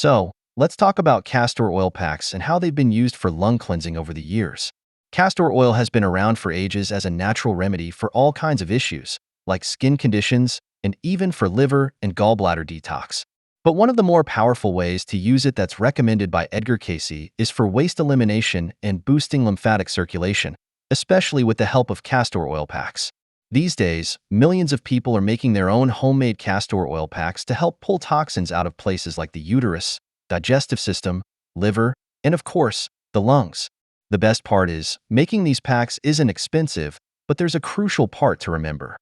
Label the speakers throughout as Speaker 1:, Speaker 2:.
Speaker 1: So, let's talk about castor oil packs and how they've been used for lung cleansing over the years. Castor oil has been around for ages as a natural remedy for all kinds of issues, like skin conditions, and even for liver and gallbladder detox. But one of the more powerful ways to use it that's recommended by Edgar Cayce is for waste elimination and boosting lymphatic circulation, especially with the help of castor oil packs. These days, millions of people are making their own homemade castor oil packs to help pull toxins out of places like the uterus, digestive system, liver, and of course, the lungs. The best part is, making these packs isn't expensive, but there's a crucial part to remember.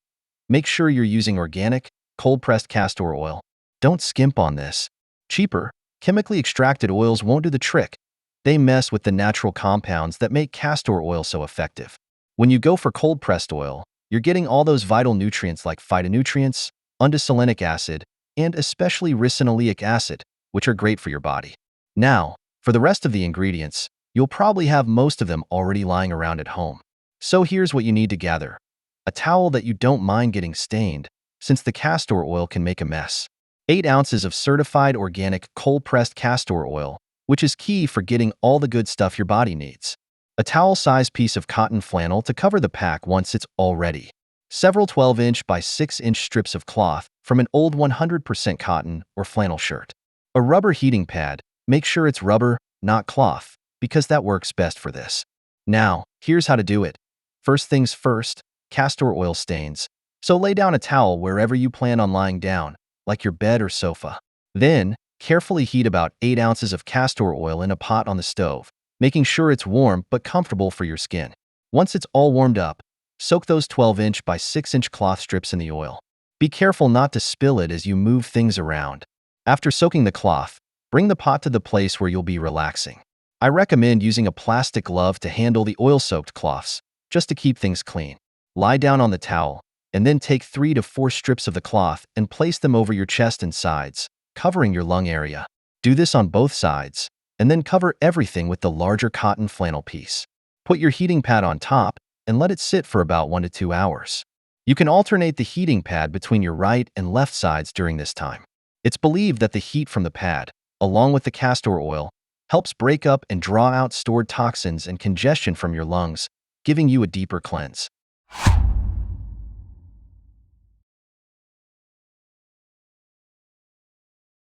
Speaker 1: Make sure you're using organic, cold-pressed castor oil. Don't skimp on this. Cheaper, chemically extracted oils won't do the trick. They mess with the natural compounds that make castor oil so effective. When you go for cold-pressed oil, you're getting all those vital nutrients like phytonutrients, undesalinic acid, and especially ricinoleic acid, which are great for your body. Now, for the rest of the ingredients, you'll probably have most of them already lying around at home. So here's what you need to gather. A towel that you don't mind getting stained, since the castor oil can make a mess. 8 ounces of certified organic cold-pressed castor oil, which is key for getting all the good stuff your body needs. A towel-sized piece of cotton flannel to cover the pack once it's all ready. Several 12-inch by 6-inch strips of cloth from an old 100% cotton or flannel shirt. A rubber heating pad, make sure it's rubber, not cloth, because that works best for this. Now, here's how to do it. First things first, castor oil stains. So lay down a towel wherever you plan on lying down, like your bed or sofa. Then, carefully heat about 8 ounces of castor oil in a pot on the stove, making sure it's warm but comfortable for your skin. Once it's all warmed up, soak those 12-inch by 6-inch cloth strips in the oil. Be careful not to spill it as you move things around. After soaking the cloth, bring the pot to the place where you'll be relaxing. I recommend using a plastic glove to handle the oil-soaked cloths, just to keep things clean. Lie down on the towel, and then take 3 to 4 strips of the cloth and place them over your chest and sides, covering your lung area. Do this on both sides, and then cover everything with the larger cotton flannel piece. Put your heating pad on top and let it sit for about 1 to 2 hours. You can alternate the heating pad between your right and left sides during this time. It's believed that the heat from the pad, along with the castor oil, helps break up and draw out stored toxins and congestion from your lungs, giving you a deeper cleanse.